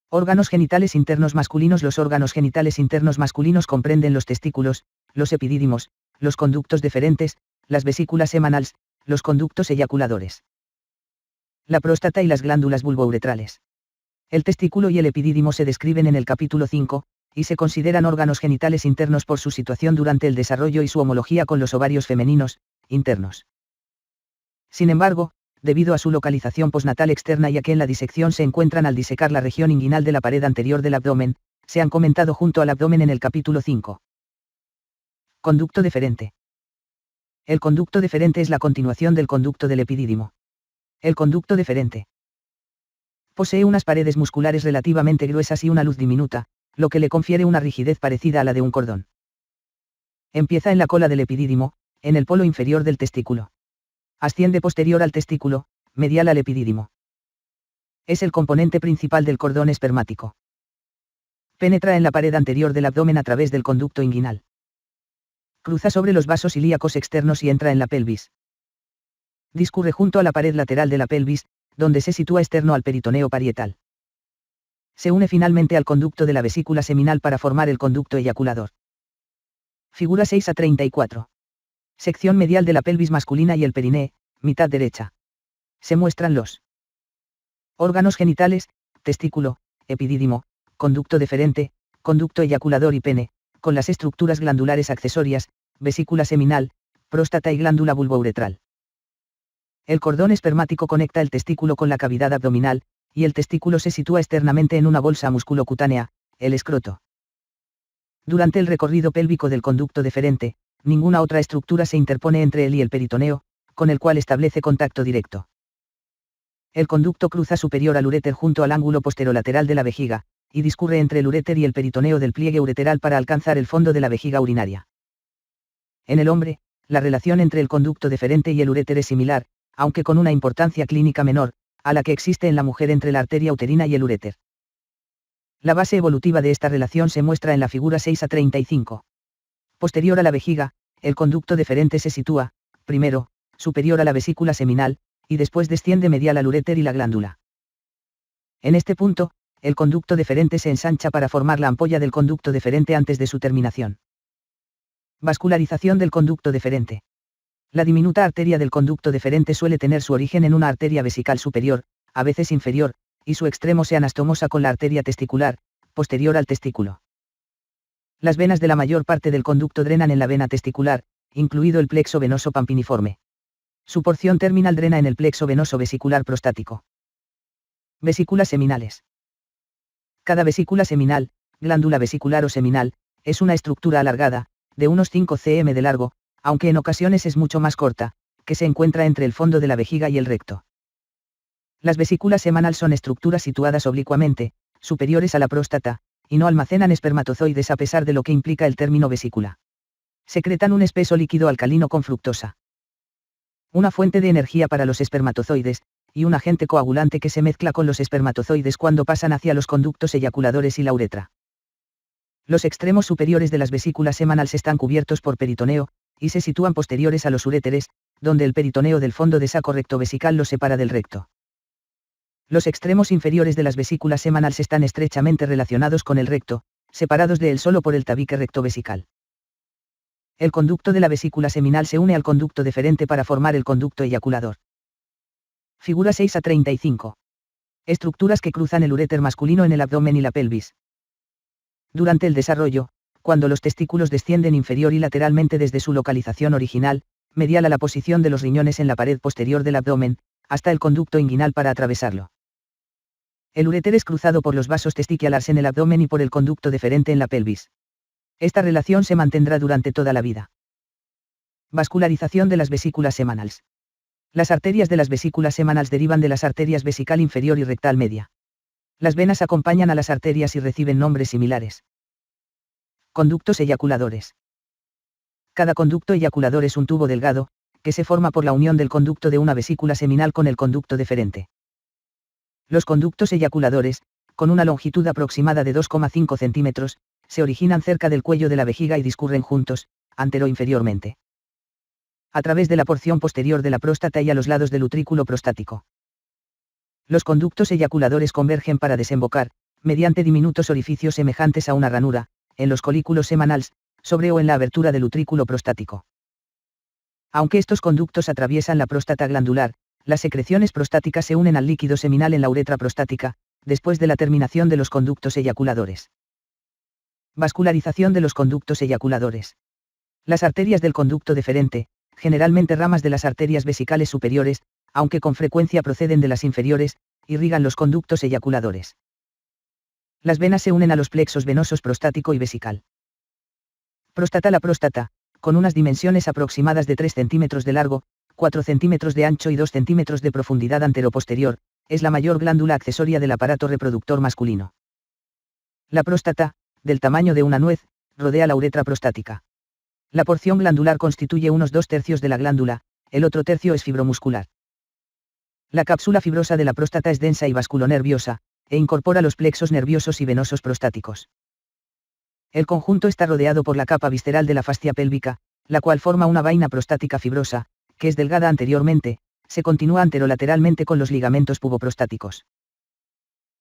Órganos genitales internos masculinos. Los órganos genitales internos masculinos comprenden los testículos, los epidídimos, los conductos deferentes, las vesículas semanales, los conductos eyaculadores, la próstata y las glándulas vulvouretrales. El testículo y el epidídimo se describen en el capítulo 5, y se consideran órganos genitales internos por su situación durante el desarrollo y su homología con los ovarios femeninos, internos. Sin embargo, debido a su localización postnatal externa y a que en la disección se encuentran al disecar la región inguinal de la pared anterior del abdomen, se han comentado junto al abdomen en el capítulo 5. Conducto deferente. El conducto deferente es la continuación del conducto del epidídimo. El conducto deferente posee unas paredes musculares relativamente gruesas y una luz diminuta, lo que le confiere una rigidez parecida a la de un cordón. Empieza en la cola del epidídimo, en el polo inferior del testículo. Asciende posterior al testículo, medial al epidídimo. Es el componente principal del cordón espermático. Penetra en la pared anterior del abdomen a través del conducto inguinal. Cruza sobre los vasos ilíacos externos y entra en la pelvis. Discurre junto a la pared lateral de la pelvis, donde se sitúa externo al peritoneo parietal. Se une finalmente al conducto de la vesícula seminal para formar el conducto eyaculador. Figura 6 a 34. Sección medial de la pelvis masculina y el periné, mitad derecha. Se muestran los órganos genitales, testículo, epidídimo, conducto deferente, conducto eyaculador y pene, con las estructuras glandulares accesorias, vesícula seminal, próstata y glándula vulvouretral. El cordón espermático conecta el testículo con la cavidad abdominal, y el testículo se sitúa externamente en una bolsa musculocutánea, el escroto. Durante el recorrido pélvico del conducto deferente, ninguna otra estructura se interpone entre él y el peritoneo, con el cual establece contacto directo. El conducto cruza superior al uréter junto al ángulo posterolateral de la vejiga, y discurre entre el uréter y el peritoneo del pliegue ureteral para alcanzar el fondo de la vejiga urinaria. En el hombre, la relación entre el conducto deferente y el uréter es similar, aunque con una importancia clínica menor, a la que existe en la mujer entre la arteria uterina y el uréter. La base evolutiva de esta relación se muestra en la figura 6 a 35. Posterior a la vejiga, el conducto deferente se sitúa, primero, superior a la vesícula seminal, y después desciende medial al uréter y la glándula. En este punto, el conducto deferente se ensancha para formar la ampolla del conducto deferente antes de su terminación. Vascularización del conducto deferente. La diminuta arteria del conducto deferente suele tener su origen en una arteria vesical superior, a veces inferior, y su extremo se anastomosa con la arteria testicular, posterior al testículo. Las venas de la mayor parte del conducto drenan en la vena testicular, incluido el plexo venoso pampiniforme. Su porción terminal drena en el plexo venoso vesicular prostático. Vesículas seminales. Cada vesícula seminal, glándula vesicular o seminal, es una estructura alargada, de unos 5 cm de largo, aunque en ocasiones es mucho más corta, que se encuentra entre el fondo de la vejiga y el recto. Las vesículas semanal son estructuras situadas oblicuamente, superiores a la próstata, y no almacenan espermatozoides a pesar de lo que implica el término vesícula. Secretan un espeso líquido alcalino con fructosa. Una fuente de energía para los espermatozoides, y un agente coagulante que se mezcla con los espermatozoides cuando pasan hacia los conductos eyaculadores y la uretra. Los extremos superiores de las vesículas semanales están cubiertos por peritoneo, y se sitúan posteriores a los uréteres, donde el peritoneo del fondo de saco rectovesical los separa del recto. Los extremos inferiores de las vesículas semanales están estrechamente relacionados con el recto, separados de él solo por el tabique rectovesical. El conducto de la vesícula seminal se une al conducto deferente para formar el conducto eyaculador. Figura 6 a 35. Estructuras que cruzan el uréter masculino en el abdomen y la pelvis. Durante el desarrollo, cuando los testículos descienden inferior y lateralmente desde su localización original, medial a la posición de los riñones en la pared posterior del abdomen, hasta el conducto inguinal para atravesarlo. El uréter es cruzado por los vasos testiculars en el abdomen y por el conducto deferente en la pelvis. Esta relación se mantendrá durante toda la vida. Vascularización de las vesículas semanales. Las arterias de las vesículas semanales derivan de las arterias vesical inferior y rectal media. Las venas acompañan a las arterias y reciben nombres similares. Conductos eyaculadores. Cada conducto eyaculador es un tubo delgado, que se forma por la unión del conducto de una vesícula seminal con el conducto deferente. Los conductos eyaculadores, con una longitud aproximada de 2,5 centímetros, se originan cerca del cuello de la vejiga y discurren juntos, antero-inferiormente, a través de la porción posterior de la próstata y a los lados del utrículo prostático. Los conductos eyaculadores convergen para desembocar, mediante diminutos orificios semejantes a una ranura, en los colículos semanals, sobre o en la abertura del utrículo prostático. Aunque estos conductos atraviesan la próstata glandular, las secreciones prostáticas se unen al líquido seminal en la uretra prostática, después de la terminación de los conductos eyaculadores. Vascularización de los conductos eyaculadores. Las arterias del conducto deferente, generalmente ramas de las arterias vesicales superiores, aunque con frecuencia proceden de las inferiores, irrigan los conductos eyaculadores. Las venas se unen a los plexos venosos prostático y vesical. Próstata. La próstata, con unas dimensiones aproximadas de 3 centímetros de largo, 4 centímetros de ancho y 2 centímetros de profundidad anteroposterior, es la mayor glándula accesoria del aparato reproductor masculino. La próstata, del tamaño de una nuez, rodea la uretra prostática. La porción glandular constituye unos 2/3 de la glándula, el otro tercio es fibromuscular. La cápsula fibrosa de la próstata es densa y vasculonerviosa, e incorpora los plexos nerviosos y venosos prostáticos. El conjunto está rodeado por la capa visceral de la fascia pélvica, la cual forma una vaina prostática fibrosa, que es delgada anteriormente, se continúa anterolateralmente con los ligamentos puboprostáticos.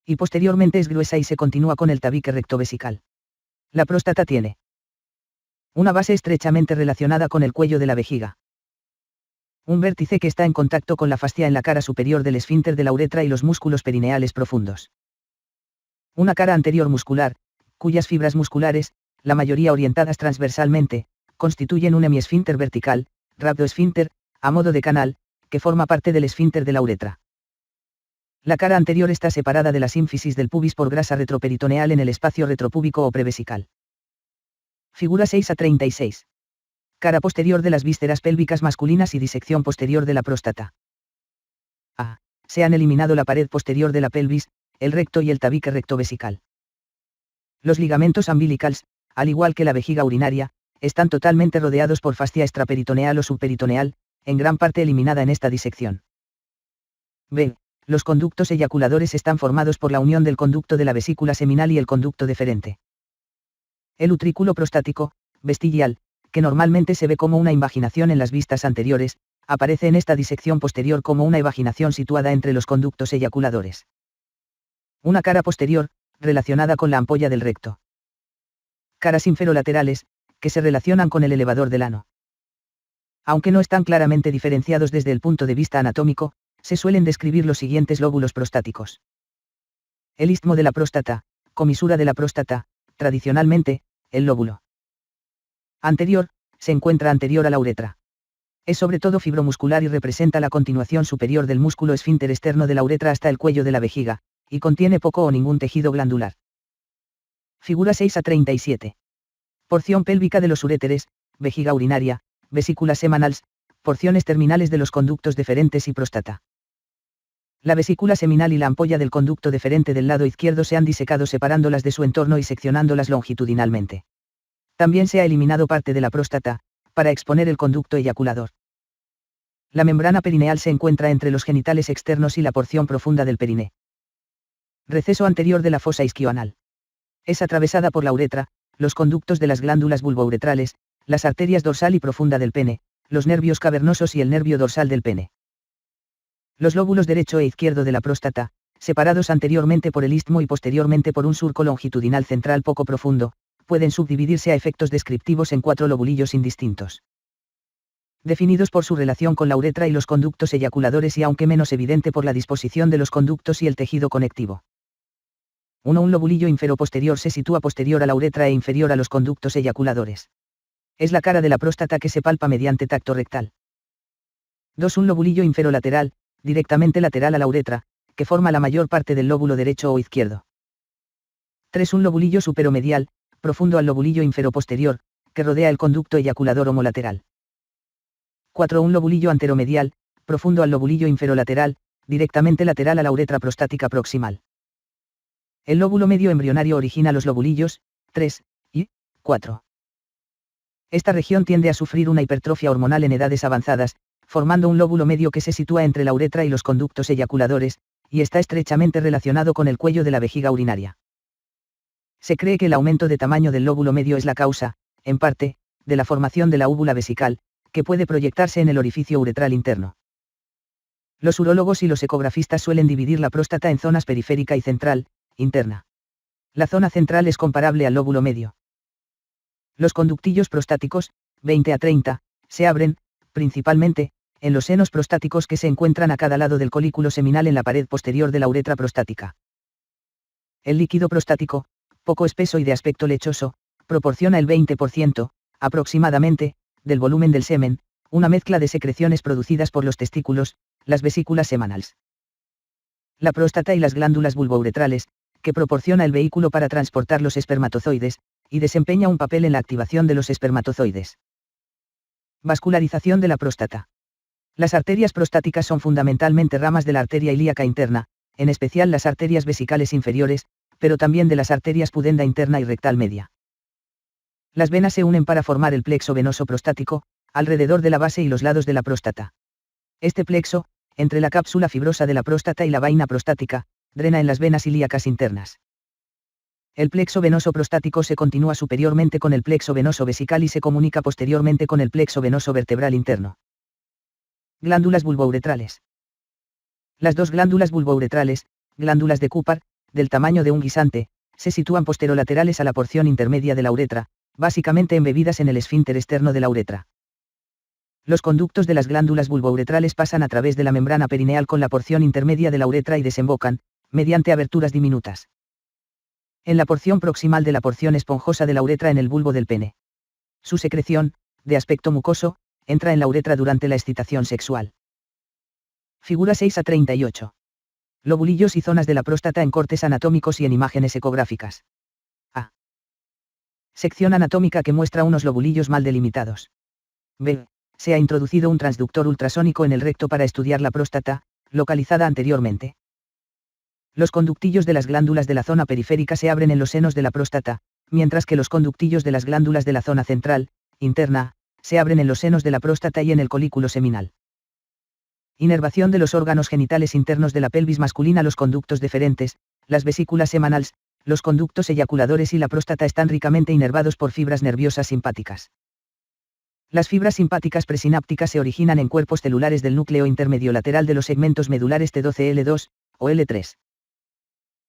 Y posteriormente es gruesa y se continúa con el tabique rectovesical. La próstata tiene una base estrechamente relacionada con el cuello de la vejiga. Un vértice que está en contacto con la fascia en la cara superior del esfínter de la uretra y los músculos perineales profundos. Una cara anterior muscular, cuyas fibras musculares, la mayoría orientadas transversalmente, constituyen un hemiesfínter vertical, rhabdoesfínter, a modo de canal, que forma parte del esfínter de la uretra. La cara anterior está separada de la sínfisis del pubis por grasa retroperitoneal en el espacio retropúbico o prevesical. Figura 6 a 36. Cara posterior de las vísceras pélvicas masculinas y disección posterior de la próstata. A. Se han eliminado la pared posterior de la pelvis, el recto y el tabique rectovesical. Los ligamentos umbilicals, al igual que la vejiga urinaria, están totalmente rodeados por fascia extraperitoneal o subperitoneal, en gran parte eliminada en esta disección. B. Los conductos eyaculadores están formados por la unión del conducto de la vesícula seminal y el conducto deferente. El utrículo prostático, vestigial, que normalmente se ve como una invaginación en las vistas anteriores, aparece en esta disección posterior como una evaginación situada entre los conductos eyaculadores. Una cara posterior, relacionada con la ampolla del recto. Caras inferolaterales, que se relacionan con el elevador del ano. Aunque no están claramente diferenciados desde el punto de vista anatómico, se suelen describir los siguientes lóbulos prostáticos. El istmo de la próstata, comisura de la próstata, tradicionalmente, el lóbulo anterior, se encuentra anterior a la uretra. Es sobre todo fibromuscular y representa la continuación superior del músculo esfínter externo de la uretra hasta el cuello de la vejiga, y contiene poco o ningún tejido glandular. Figura 6 a 37. Porción pélvica de los uréteres, vejiga urinaria, vesículas seminales, porciones terminales de los conductos deferentes y próstata. La vesícula seminal y la ampolla del conducto deferente del lado izquierdo se han disecado separándolas de su entorno y seccionándolas longitudinalmente. También se ha eliminado parte de la próstata, para exponer el conducto eyaculador. La membrana perineal se encuentra entre los genitales externos y la porción profunda del periné. Receso anterior de la fosa isquioanal. Es atravesada por la uretra, los conductos de las glándulas vulvouretrales, las arterias dorsal y profunda del pene, los nervios cavernosos y el nervio dorsal del pene. Los lóbulos derecho e izquierdo de la próstata, separados anteriormente por el istmo y posteriormente por un surco longitudinal central poco profundo, pueden subdividirse a efectos descriptivos en 4 lobulillos indistintos. Definidos por su relación con la uretra y los conductos eyaculadores y aunque menos evidente por la disposición de los conductos y el tejido conectivo. 1. Un lobulillo inferoposterior se sitúa posterior a la uretra e inferior a los conductos eyaculadores. Es la cara de la próstata que se palpa mediante tacto rectal. 2. Un lobulillo inferolateral, directamente lateral a la uretra, que forma la mayor parte del lóbulo derecho o izquierdo. 3. Un lobulillo superomedial, profundo al lobulillo inferoposterior, que rodea el conducto eyaculador homolateral. 4. Un lobulillo anteromedial, profundo al lobulillo inferolateral, directamente lateral a la uretra prostática proximal. El lóbulo medio embrionario origina los lobulillos 3 y 4. Esta región tiende a sufrir una hipertrofia hormonal en edades avanzadas, formando un lóbulo medio que se sitúa entre la uretra y los conductos eyaculadores, y está estrechamente relacionado con el cuello de la vejiga urinaria. Se cree que el aumento de tamaño del lóbulo medio es la causa, en parte, de la formación de la úvula vesical, que puede proyectarse en el orificio uretral interno. Los urólogos y los ecografistas suelen dividir la próstata en zonas periférica y central, interna. La zona central es comparable al lóbulo medio. Los conductillos prostáticos, 20 a 30, se abren, principalmente, en los senos prostáticos que se encuentran a cada lado del colículo seminal en la pared posterior de la uretra prostática. El líquido prostático, poco espeso y de aspecto lechoso, proporciona el 20%, aproximadamente, del volumen del semen, una mezcla de secreciones producidas por los testículos, las vesículas semanales, la próstata y las glándulas vulvouretrales, que proporciona el vehículo para transportar los espermatozoides, y desempeña un papel en la activación de los espermatozoides. Vascularización de la próstata. Las arterias prostáticas son fundamentalmente ramas de la arteria ilíaca interna, en especial las arterias vesicales inferiores, pero también de las arterias pudenda interna y rectal media. Las venas se unen para formar el plexo venoso prostático, alrededor de la base y los lados de la próstata. Este plexo, entre la cápsula fibrosa de la próstata y la vaina prostática, drena en las venas ilíacas internas. El plexo venoso prostático se continúa superiormente con el plexo venoso vesical y se comunica posteriormente con el plexo venoso vertebral interno. Glándulas vulvouretrales. Las dos glándulas vulvouretrales, glándulas de Cooper, del tamaño de un guisante, se sitúan posterolaterales a la porción intermedia de la uretra, básicamente embebidas en el esfínter externo de la uretra. Los conductos de las glándulas vulvouretrales pasan a través de la membrana perineal con la porción intermedia de la uretra y desembocan, mediante aberturas diminutas, en la porción proximal de la porción esponjosa de la uretra en el bulbo del pene. Su secreción, de aspecto mucoso, entra en la uretra durante la excitación sexual. Figura 6 a 38. Lobulillos y zonas de la próstata en cortes anatómicos y en imágenes ecográficas. A. Sección anatómica que muestra unos lobulillos mal delimitados. B. Se ha introducido un transductor ultrasónico en el recto para estudiar la próstata, localizada anteriormente. Los conductillos de las glándulas de la zona periférica se abren en los senos de la próstata, mientras que los conductillos de las glándulas de la zona central, interna, se abren en los senos de la próstata y en el colículo seminal. Inervación de los órganos genitales internos de la pelvis masculina. Los conductos deferentes, las vesículas semanales, los conductos eyaculadores y la próstata están ricamente inervados por fibras nerviosas simpáticas. Las fibras simpáticas presinápticas se originan en cuerpos celulares del núcleo intermedio lateral de los segmentos medulares T12-L2, o L3.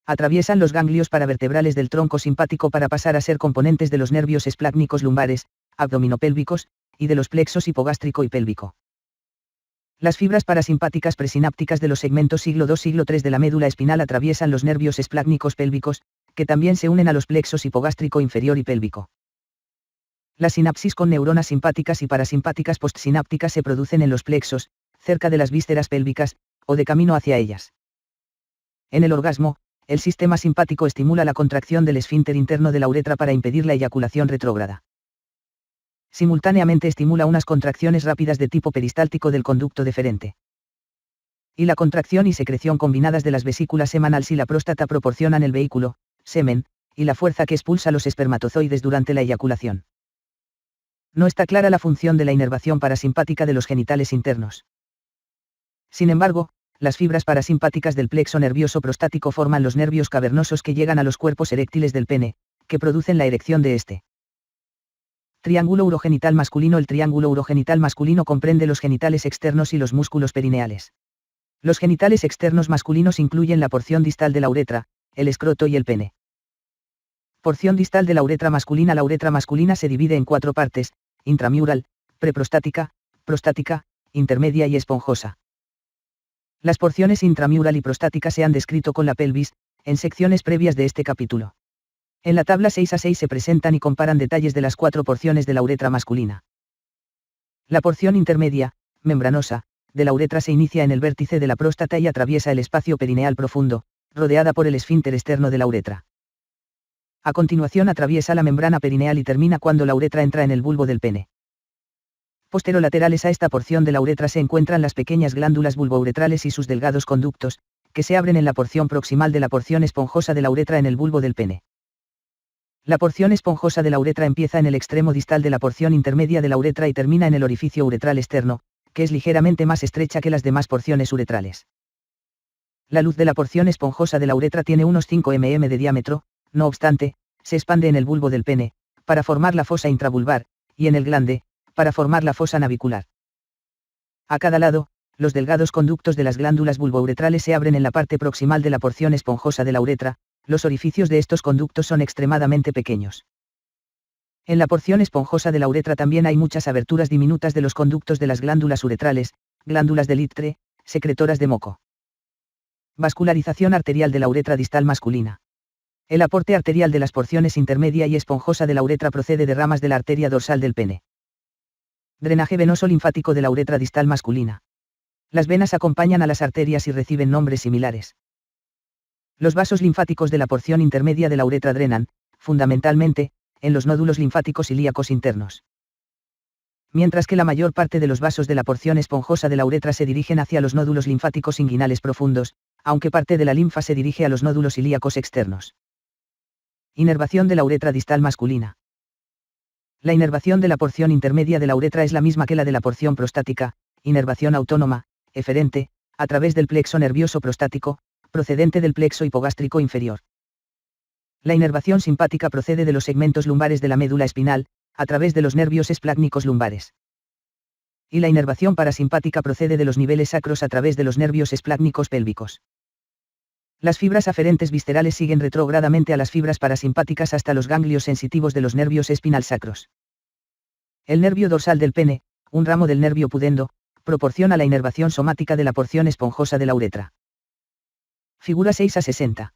Atraviesan los ganglios paravertebrales del tronco simpático para pasar a ser componentes de los nervios esplácnicos lumbares, abdominopélvicos, y de los plexos hipogástrico y pélvico. Las fibras parasimpáticas presinápticas de los segmentos siglo II siglo III de la médula espinal atraviesan los nervios esplácnicos pélvicos, que también se unen a los plexos hipogástrico inferior y pélvico. Las sinapsis con neuronas simpáticas y parasimpáticas postsinápticas se producen en los plexos, cerca de las vísceras pélvicas, o de camino hacia ellas. En el orgasmo, el sistema simpático estimula la contracción del esfínter interno de la uretra para impedir la eyaculación retrógrada. Simultáneamente estimula unas contracciones rápidas de tipo peristáltico del conducto deferente. Y la contracción y secreción combinadas de las vesículas semanales y la próstata proporcionan el vehículo, semen, y la fuerza que expulsa los espermatozoides durante la eyaculación. No está clara la función de la inervación parasimpática de los genitales internos. Sin embargo, las fibras parasimpáticas del plexo nervioso prostático forman los nervios cavernosos que llegan a los cuerpos eréctiles del pene, que producen la erección de este. Triángulo urogenital masculino. El triángulo urogenital masculino comprende los genitales externos y los músculos perineales. Los genitales externos masculinos incluyen la porción distal de la uretra, el escroto y el pene. Porción distal de la uretra masculina. La uretra masculina se divide en 4 partes: intramural, preprostática, prostática, intermedia y esponjosa. Las porciones intramural y prostática se han descrito con la pelvis, en secciones previas de este capítulo. En la tabla 6 a 6 se presentan y comparan detalles de las 4 porciones de la uretra masculina. La porción intermedia, membranosa, de la uretra se inicia en el vértice de la próstata y atraviesa el espacio perineal profundo, rodeada por el esfínter externo de la uretra. A continuación atraviesa la membrana perineal y termina cuando la uretra entra en el bulbo del pene. Posterolaterales a esta porción de la uretra se encuentran las pequeñas glándulas vulvouretrales y sus delgados conductos, que se abren en la porción proximal de la porción esponjosa de la uretra en el bulbo del pene. La porción esponjosa de la uretra empieza en el extremo distal de la porción intermedia de la uretra y termina en el orificio uretral externo, que es ligeramente más estrecha que las demás porciones uretrales. La luz de la porción esponjosa de la uretra tiene unos 5 mm de diámetro, no obstante, se expande en el bulbo del pene, para formar la fosa intravulvar, y en el glande, para formar la fosa navicular. A cada lado, los delgados conductos de las glándulas vulvouretrales se abren en la parte proximal de la porción esponjosa de la uretra, Los orificios de estos conductos son extremadamente pequeños. En la porción esponjosa de la uretra también hay muchas aberturas diminutas de los conductos de las glándulas uretrales, glándulas de Litre, secretoras de moco. Vascularización arterial de la uretra distal masculina. El aporte arterial de las porciones intermedia y esponjosa de la uretra procede de ramas de la arteria dorsal del pene. Drenaje venoso linfático de la uretra distal masculina. Las venas acompañan a las arterias y reciben nombres similares. Los vasos linfáticos de la porción intermedia de la uretra drenan, fundamentalmente, en los nódulos linfáticos ilíacos internos. Mientras que la mayor parte de los vasos de la porción esponjosa de la uretra se dirigen hacia los nódulos linfáticos inguinales profundos, aunque parte de la linfa se dirige a los nódulos ilíacos externos. Inervación de la uretra distal masculina. La inervación de la porción intermedia de la uretra es la misma que la de la porción prostática, inervación autónoma, eferente, a través del plexo nervioso prostático, procedente del plexo hipogástrico inferior. La inervación simpática procede de los segmentos lumbares de la médula espinal, a través de los nervios esplácnicos lumbares. Y la inervación parasimpática procede de los niveles sacros a través de los nervios esplácnicos pélvicos. Las fibras aferentes viscerales siguen retrógradamente a las fibras parasimpáticas hasta los ganglios sensitivos de los nervios espinal sacros. El nervio dorsal del pene, un ramo del nervio pudendo, proporciona la inervación somática de la porción esponjosa de la uretra. Figura 6 a 60.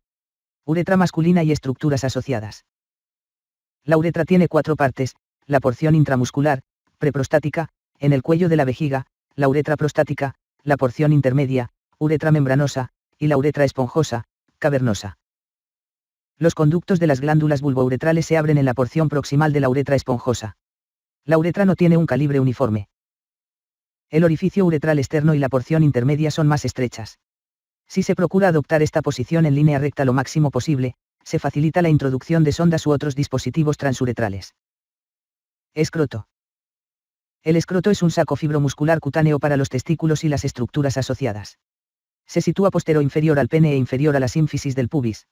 Uretra masculina y estructuras asociadas. La uretra tiene 4 partes: la porción intramuscular, preprostática, en el cuello de la vejiga, la uretra prostática, la porción intermedia, uretra membranosa, y la uretra esponjosa, cavernosa. Los conductos de las glándulas vulvouretrales se abren en la porción proximal de la uretra esponjosa. La uretra no tiene un calibre uniforme. El orificio uretral externo y la porción intermedia son más estrechas. Si se procura adoptar esta posición en línea recta lo máximo posible, se facilita la introducción de sondas u otros dispositivos transuretrales. Escroto. El escroto es un saco fibromuscular cutáneo para los testículos y las estructuras asociadas. Se sitúa posterior-inferior al pene e inferior a la sínfisis del pubis.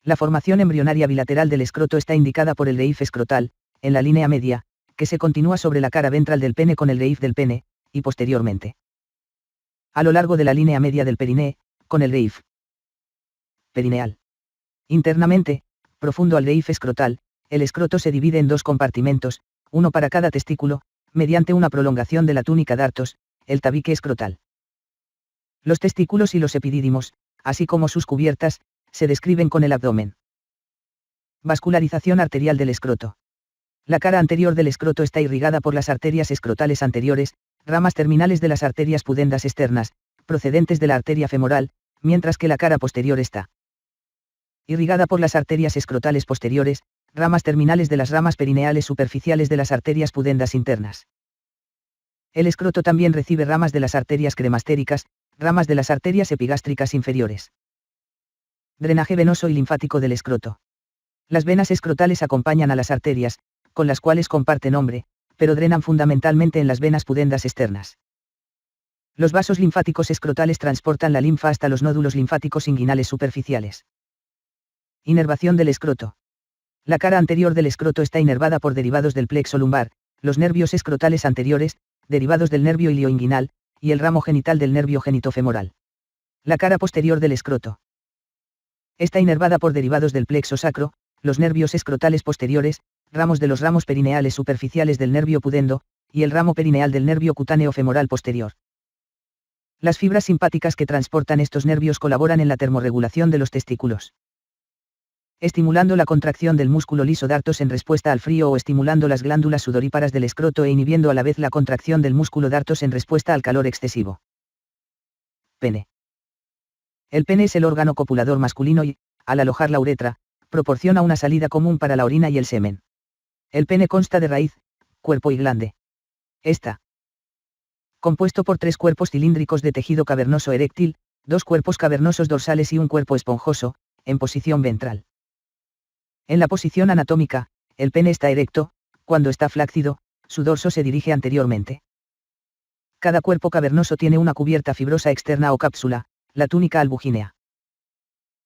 La formación embrionaria bilateral del escroto está indicada por el reif escrotal, en la línea media, que se continúa sobre la cara ventral del pene con el reif del pene, y posteriormente. A lo largo de la línea media del periné, con el reif perineal. Internamente, profundo al reif escrotal, el escroto se divide en 2 compartimentos, uno para cada testículo, mediante una prolongación de la túnica dartos, el tabique escrotal. Los testículos y los epidídimos, así como sus cubiertas, se describen con el abdomen. Vascularización arterial del escroto. La cara anterior del escroto está irrigada por las arterias escrotales anteriores, ramas terminales de las arterias pudendas externas, procedentes de la arteria femoral, mientras que la cara posterior está irrigada por las arterias escrotales posteriores, ramas terminales de las ramas perineales superficiales de las arterias pudendas internas. El escroto también recibe ramas de las arterias cremastéricas, ramas de las arterias epigástricas inferiores. Drenaje venoso y linfático del escroto. Las venas escrotales acompañan a las arterias, con las cuales comparte nombre, pero drenan fundamentalmente en las venas pudendas externas. Los vasos linfáticos escrotales transportan la linfa hasta los nódulos linfáticos inguinales superficiales. Inervación del escroto. La cara anterior del escroto está inervada por derivados del plexo lumbar, los nervios escrotales anteriores, derivados del nervio ilioinguinal, y el ramo genital del nervio genitofemoral. La cara posterior del escroto está inervada por derivados del plexo sacro, los nervios escrotales posteriores, ramos de los ramos perineales superficiales del nervio pudendo, y el ramo perineal del nervio cutáneo femoral posterior. Las fibras simpáticas que transportan estos nervios colaboran en la termorregulación de los testículos, estimulando la contracción del músculo liso dartos en respuesta al frío o estimulando las glándulas sudoríparas del escroto e inhibiendo a la vez la contracción del músculo dartos en respuesta al calor excesivo. Pene. El pene es el órgano copulador masculino y, al alojar la uretra, proporciona una salida común para la orina y el semen. El pene consta de raíz, cuerpo y glande. Está compuesto por 3 cuerpos cilíndricos de tejido cavernoso eréctil, 2 cuerpos cavernosos dorsales y un cuerpo esponjoso, en posición ventral. En la posición anatómica, el pene está erecto, cuando está flácido, su dorso se dirige anteriormente. Cada cuerpo cavernoso tiene una cubierta fibrosa externa o cápsula, la túnica albugínea.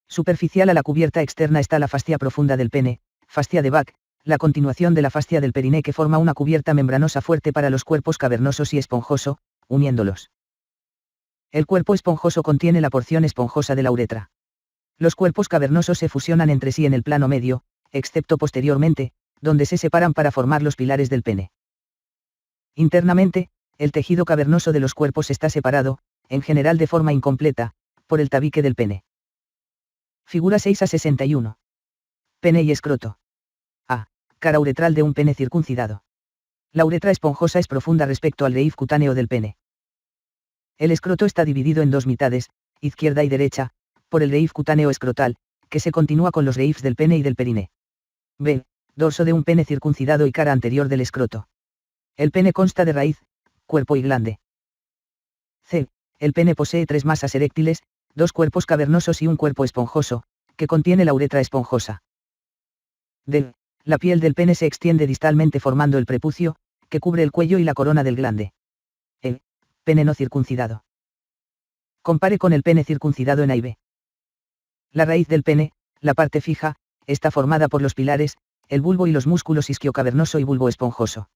Superficial a la cubierta externa está la fascia profunda del pene, fascia de Bach, la continuación de la fascia del periné que forma una cubierta membranosa fuerte para los cuerpos cavernosos y esponjoso, uniéndolos. El cuerpo esponjoso contiene la porción esponjosa de la uretra. Los cuerpos cavernosos se fusionan entre sí en el plano medio, excepto posteriormente, donde se separan para formar los pilares del pene. Internamente, el tejido cavernoso de los cuerpos está separado, en general de forma incompleta, por el tabique del pene. Figura 6 a 61. Pene y escroto. A. Cara uretral de un pene circuncidado. La uretra esponjosa es profunda respecto al raíz cutáneo del pene. El escroto está dividido en dos mitades, izquierda y derecha, por el raíz cutáneo escrotal, que se continúa con los raíces del pene y del periné. B. Dorso de un pene circuncidado y cara anterior del escroto. El pene consta de raíz, cuerpo y glande. C. El pene posee tres masas eréctiles, dos cuerpos cavernosos y un cuerpo esponjoso, que contiene la uretra esponjosa. D. La piel del pene se extiende distalmente formando el prepucio, que cubre el cuello y la corona del glande. E. Pene no circuncidado. Compare con el pene circuncidado en A y B. La raíz del pene, la parte fija, está formada por los pilares, el bulbo y los músculos isquiocavernoso y bulbo esponjoso.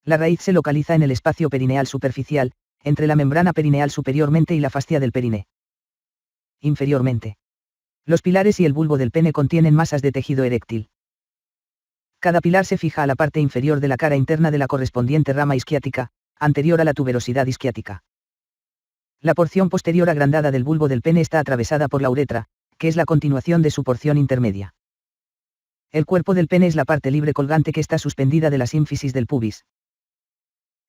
La raíz se localiza en el espacio perineal superficial, entre la membrana perineal superiormente y la fascia del periné. Inferiormente. Los pilares y el bulbo del pene contienen masas de tejido eréctil. Cada pilar se fija a la parte inferior de la cara interna de la correspondiente rama isquiática, anterior a la tuberosidad isquiática. La porción posterior agrandada del bulbo del pene está atravesada por la uretra, que es la continuación de su porción intermedia. El cuerpo del pene es la parte libre colgante que está suspendida de la sínfisis del pubis.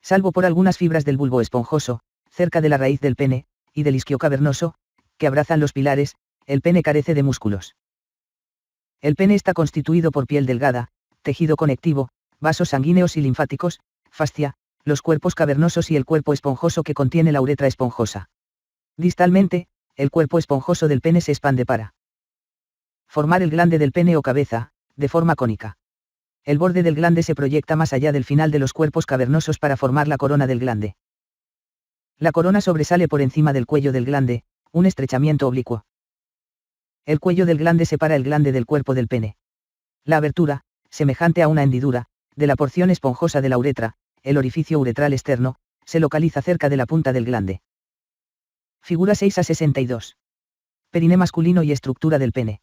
Salvo por algunas fibras del bulbo esponjoso, cerca de la raíz del pene, y del isquio cavernoso, que abrazan los pilares, el pene carece de músculos. El pene está constituido por piel delgada, tejido conectivo, vasos sanguíneos y linfáticos, fascia, los cuerpos cavernosos y el cuerpo esponjoso que contiene la uretra esponjosa. Distalmente, el cuerpo esponjoso del pene se expande para formar el glande del pene o cabeza, de forma cónica. El borde del glande se proyecta más allá del final de los cuerpos cavernosos para formar la corona del glande. La corona sobresale por encima del cuello del glande, un estrechamiento oblicuo. El cuello del glande separa el glande del cuerpo del pene. La abertura, semejante a una hendidura, de la porción esponjosa de la uretra, el orificio uretral externo, se localiza cerca de la punta del glande. Figura 6 a 62. Periné masculino y estructura del pene.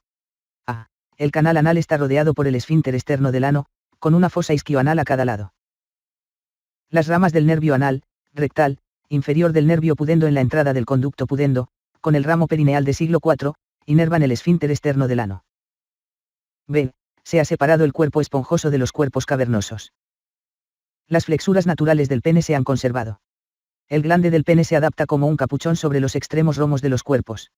A. El canal anal está rodeado por el esfínter externo del ano, con una fosa isquioanal a cada lado. Las ramas del nervio anal, rectal, inferior del nervio pudendo en la entrada del conducto pudendo, con el ramo perineal de siglo IV, inervan el esfínter externo del ano. B. Se ha separado el cuerpo esponjoso de los cuerpos cavernosos. Las flexuras naturales del pene se han conservado. El glande del pene se adapta como un capuchón sobre los extremos romos de los cuerpos.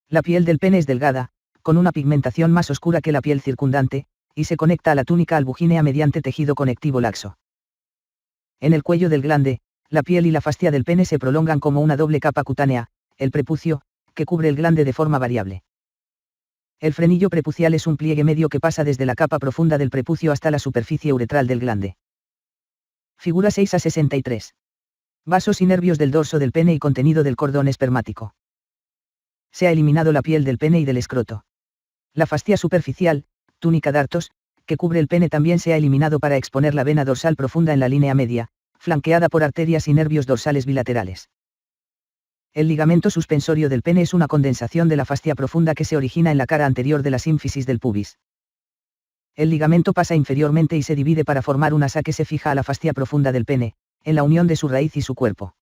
La piel del pene es delgada, con una pigmentación más oscura que la piel circundante, y se conecta a la túnica albugínea mediante tejido conectivo laxo. En el cuello del glande, la piel y la fascia del pene se prolongan como una doble capa cutánea, el prepucio, que cubre el glande de forma variable. El frenillo prepucial es un pliegue medio que pasa desde la capa profunda del prepucio hasta la superficie uretral del glande. Figura 6 a 63. Vasos y nervios del dorso del pene y contenido del cordón espermático. Se ha eliminado la piel del pene y del escroto. La fascia superficial, túnica dartos, que cubre el pene también se ha eliminado para exponer la vena dorsal profunda en la línea media, flanqueada por arterias y nervios dorsales bilaterales. El ligamento suspensorio del pene es una condensación de la fascia profunda que se origina en la cara anterior de la sínfisis del pubis. El ligamento pasa inferiormente y se divide para formar un asa que se fija a la fascia profunda del pene, en la unión de su raíz y su cuerpo.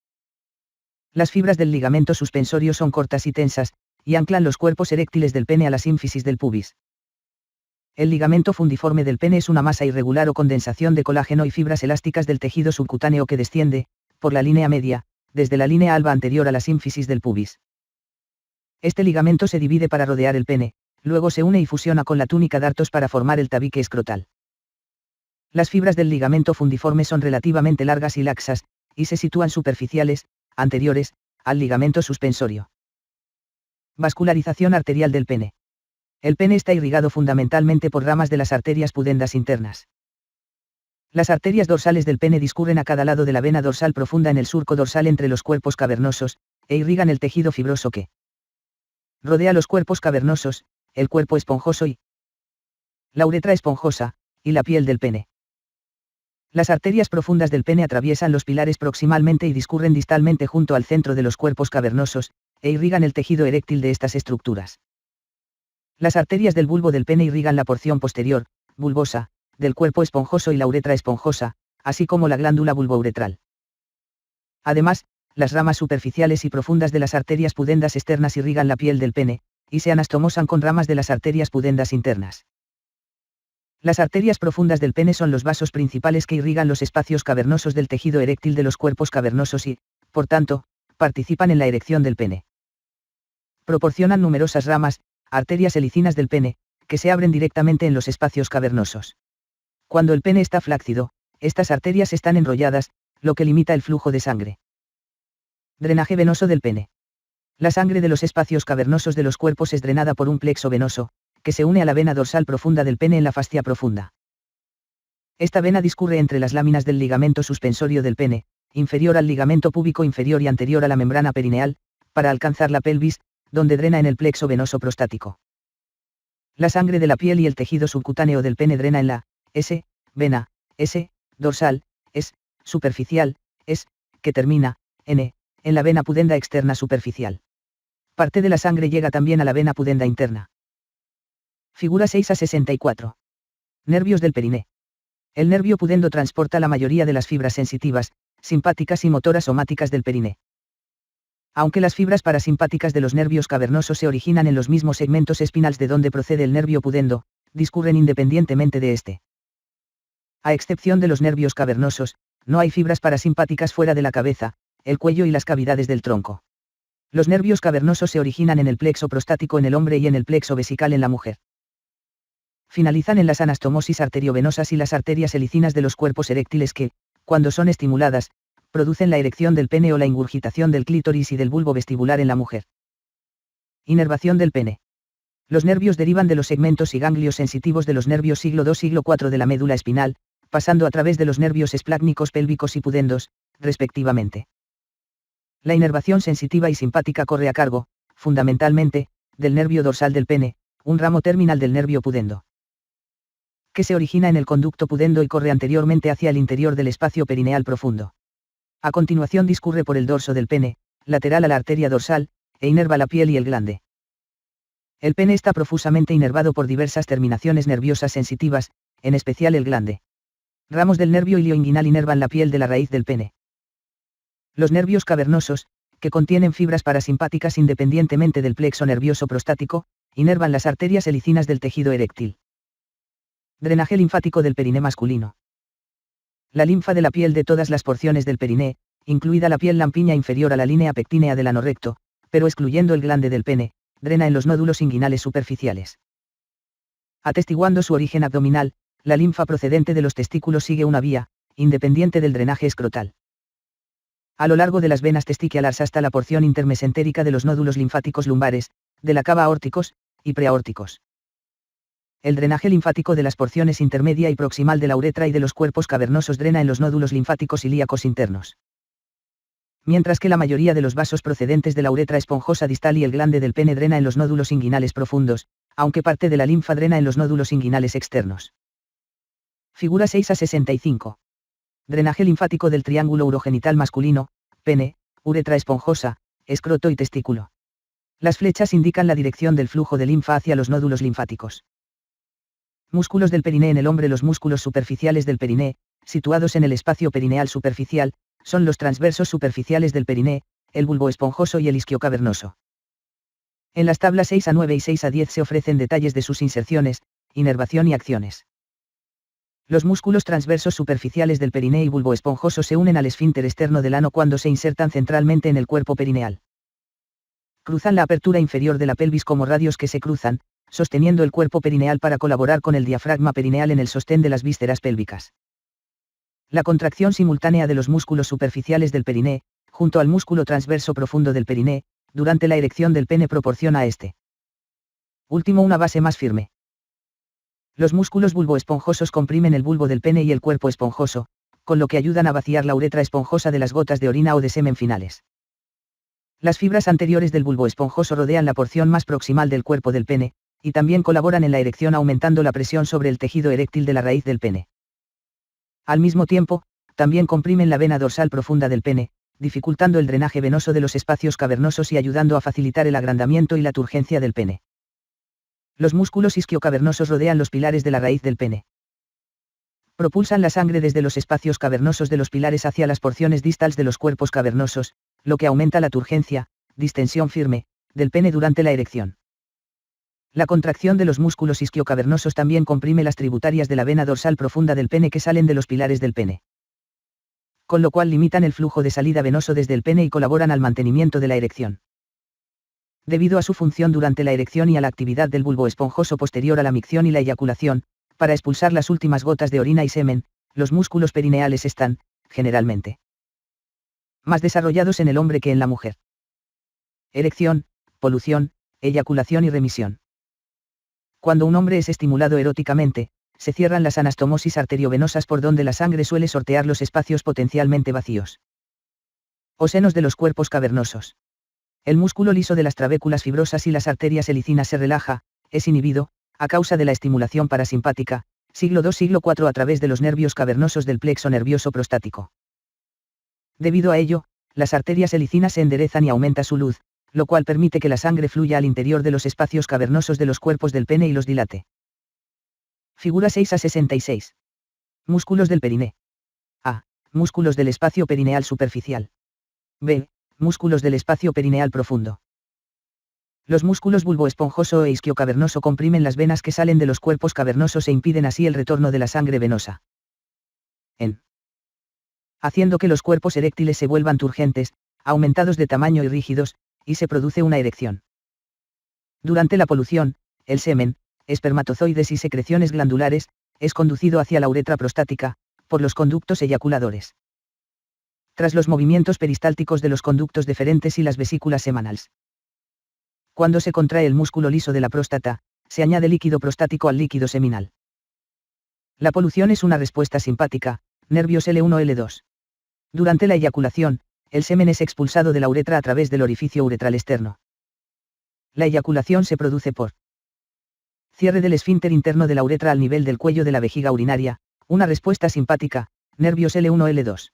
Las fibras del ligamento suspensorio son cortas y tensas, y anclan los cuerpos eréctiles del pene a la sínfisis del pubis. El ligamento fundiforme del pene es una masa irregular o condensación de colágeno y fibras elásticas del tejido subcutáneo que desciende, por la línea media, desde la línea alba anterior a la sínfisis del pubis. Este ligamento se divide para rodear el pene, luego se une y fusiona con la túnica dartos para formar el tabique escrotal. Las fibras del ligamento fundiforme son relativamente largas y laxas, y se sitúan superficiales, anteriores, al ligamento suspensorio. Vascularización arterial del pene. El pene está irrigado fundamentalmente por ramas de las arterias pudendas internas. Las arterias dorsales del pene discurren a cada lado de la vena dorsal profunda en el surco dorsal entre los cuerpos cavernosos, e irrigan el tejido fibroso que rodea los cuerpos cavernosos, el cuerpo esponjoso y la uretra esponjosa, y la piel del pene. Las arterias profundas del pene atraviesan los pilares proximalmente y discurren distalmente junto al centro de los cuerpos cavernosos, e irrigan el tejido eréctil de estas estructuras. Las arterias del bulbo del pene irrigan la porción posterior, bulbosa, del cuerpo esponjoso y la uretra esponjosa, así como la glándula bulbouretral. Además, las ramas superficiales y profundas de las arterias pudendas externas irrigan la piel del pene, y se anastomosan con ramas de las arterias pudendas internas. Las arterias profundas del pene son los vasos principales que irrigan los espacios cavernosos del tejido eréctil de los cuerpos cavernosos y, por tanto, participan en la erección del pene. Proporcionan numerosas ramas, arterias helicinas del pene, que se abren directamente en los espacios cavernosos. Cuando el pene está flácido, estas arterias están enrolladas, lo que limita el flujo de sangre. Drenaje venoso del pene. La sangre de los espacios cavernosos de los cuerpos es drenada por un plexo venoso, que se une a la vena dorsal profunda del pene en la fascia profunda. Esta vena discurre entre las láminas del ligamento suspensorio del pene, inferior al ligamento púbico inferior y anterior a la membrana perineal, para alcanzar la pelvis, donde drena en el plexo venoso prostático. La sangre de la piel y el tejido subcutáneo del pene drena en la vena dorsal, superficial, que termina en la vena pudenda externa superficial. Parte de la sangre llega también a la vena pudenda interna. Figura 6 a 64. Nervios del periné. El nervio pudendo transporta la mayoría de las fibras sensitivas, simpáticas y motoras somáticas del periné. Aunque las fibras parasimpáticas de los nervios cavernosos se originan en los mismos segmentos espinales de donde procede el nervio pudendo, discurren independientemente de este. A excepción de los nervios cavernosos, no hay fibras parasimpáticas fuera de la cabeza, el cuello y las cavidades del tronco. Los nervios cavernosos se originan en el plexo prostático en el hombre y en el plexo vesical en la mujer. Finalizan en las anastomosis arteriovenosas y las arterias helicinas de los cuerpos eréctiles que, cuando son estimuladas, producen la erección del pene o la ingurgitación del clítoris y del bulbo vestibular en la mujer. Inervación del pene. Los nervios derivan de los segmentos y ganglios sensitivos de los nervios siglo II siglo IV de la médula espinal, pasando a través de los nervios esplácnicos pélvicos y pudendos, respectivamente. La inervación sensitiva y simpática corre a cargo, fundamentalmente, del nervio dorsal del pene, un ramo terminal del nervio pudendo, que se origina en el conducto pudendo y corre anteriormente hacia el interior del espacio perineal profundo. A continuación discurre por el dorso del pene, lateral a la arteria dorsal, e inerva la piel y el glande. El pene está profusamente inervado por diversas terminaciones nerviosas sensitivas, en especial el glande. Ramos del nervio ilioinguinal inervan la piel de la raíz del pene. Los nervios cavernosos, que contienen fibras parasimpáticas independientemente del plexo nervioso prostático, inervan las arterias helicinas del tejido eréctil. Drenaje linfático del periné masculino. La linfa de la piel de todas las porciones del periné, incluida la piel lampiña inferior a la línea pectínea del ano recto, pero excluyendo el glande del pene, drena en los nódulos inguinales superficiales. Atestiguando su origen abdominal, la linfa procedente de los testículos sigue una vía, independiente del drenaje escrotal. A lo largo de las venas testiculars hasta la porción intermesentérica de los nódulos linfáticos lumbares, de la cava aórticos, y preaórticos. El drenaje linfático de las porciones intermedia y proximal de la uretra y de los cuerpos cavernosos drena en los nódulos linfáticos ilíacos internos. Mientras que la mayoría de los vasos procedentes de la uretra esponjosa distal y el glande del pene drena en los nódulos inguinales profundos, aunque parte de la linfa drena en los nódulos inguinales externos. Figura 6 a 65. Drenaje linfático del triángulo urogenital masculino, pene, uretra esponjosa, escroto y testículo. Las flechas indican la dirección del flujo de linfa hacia los nódulos linfáticos. Músculos del periné en el hombre. Los músculos superficiales del periné, situados en el espacio perineal superficial, son los transversos superficiales del periné, el bulbo esponjoso y el isquio cavernoso. En las tablas 6 a 9 y 6 a 10 se ofrecen detalles de sus inserciones, inervación y acciones. Los músculos transversos superficiales del periné y bulbo esponjoso se unen al esfínter externo del ano cuando se insertan centralmente en el cuerpo perineal. Cruzan la apertura inferior de la pelvis como radios que se cruzan, sosteniendo el cuerpo perineal para colaborar con el diafragma perineal en el sostén de las vísceras pélvicas. La contracción simultánea de los músculos superficiales del periné, junto al músculo transverso profundo del periné, durante la erección del pene proporciona a este último una base más firme. Los músculos bulboesponjosos comprimen el bulbo del pene y el cuerpo esponjoso, con lo que ayudan a vaciar la uretra esponjosa de las gotas de orina o de semen finales. Las fibras anteriores del bulbo esponjoso rodean la porción más proximal del cuerpo del pene, y también colaboran en la erección aumentando la presión sobre el tejido eréctil de la raíz del pene. Al mismo tiempo, también comprimen la vena dorsal profunda del pene, dificultando el drenaje venoso de los espacios cavernosos y ayudando a facilitar el agrandamiento y la turgencia del pene. Los músculos isquiocavernosos rodean los pilares de la raíz del pene. Propulsan la sangre desde los espacios cavernosos de los pilares hacia las porciones distales de los cuerpos cavernosos, lo que aumenta la turgencia, distensión firme, del pene durante la erección. La contracción de los músculos isquiocavernosos también comprime las tributarias de la vena dorsal profunda del pene que salen de los pilares del pene, con lo cual limitan el flujo de salida venoso desde el pene y colaboran al mantenimiento de la erección. Debido a su función durante la erección y a la actividad del bulbo esponjoso posterior a la micción y la eyaculación, para expulsar las últimas gotas de orina y semen, los músculos perineales están, generalmente, más desarrollados en el hombre que en la mujer. Erección, polución, eyaculación y remisión. Cuando un hombre es estimulado eróticamente, se cierran las anastomosis arteriovenosas por donde la sangre suele sortear los espacios potencialmente vacíos o senos de los cuerpos cavernosos. El músculo liso de las trabéculas fibrosas y las arterias helicinas se relaja, es inhibido, a causa de la estimulación parasimpática, siglo II siglo IV a través de los nervios cavernosos del plexo nervioso prostático. Debido a ello, las arterias helicinas se enderezan y aumenta su luz, lo cual permite que la sangre fluya al interior de los espacios cavernosos de los cuerpos del pene y los dilate. Figura 6 a 66. Músculos del periné. A. Músculos del espacio perineal superficial. B. Músculos del espacio perineal profundo. Los músculos bulboesponjoso e isquiocavernoso comprimen las venas que salen de los cuerpos cavernosos e impiden así el retorno de la sangre venosa, haciendo que los cuerpos eréctiles se vuelvan turgentes, aumentados de tamaño y rígidos, y se produce una erección. Durante la polución, el semen, espermatozoides y secreciones glandulares, es conducido hacia la uretra prostática, por los conductos eyaculadores. Tras los movimientos peristálticos de los conductos deferentes y las vesículas semanales. Cuando se contrae el músculo liso de la próstata, se añade líquido prostático al líquido seminal. La polución es una respuesta simpática, nervios L1-L2. Durante la eyaculación, el semen es expulsado de la uretra a través del orificio uretral externo. La eyaculación se produce por cierre del esfínter interno de la uretra al nivel del cuello de la vejiga urinaria, una respuesta simpática, nervios L1-L2.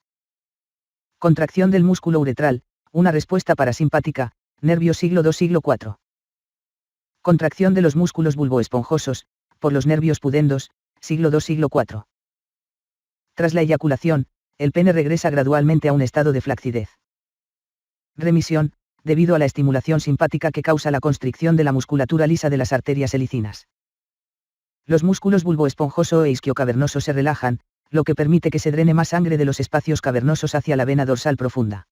Contracción del músculo uretral, una respuesta parasimpática, nervios siglo II siglo IV. Contracción de los músculos bulboesponjosos, por los nervios pudendos, siglo II siglo IV. Tras la eyaculación, el pene regresa gradualmente a un estado de flacidez. Remisión, debido a la estimulación simpática que causa la constricción de la musculatura lisa de las arterias helicinas. Los músculos bulboesponjoso e isquiocavernoso se relajan, lo que permite que se drene más sangre de los espacios cavernosos hacia la vena dorsal profunda.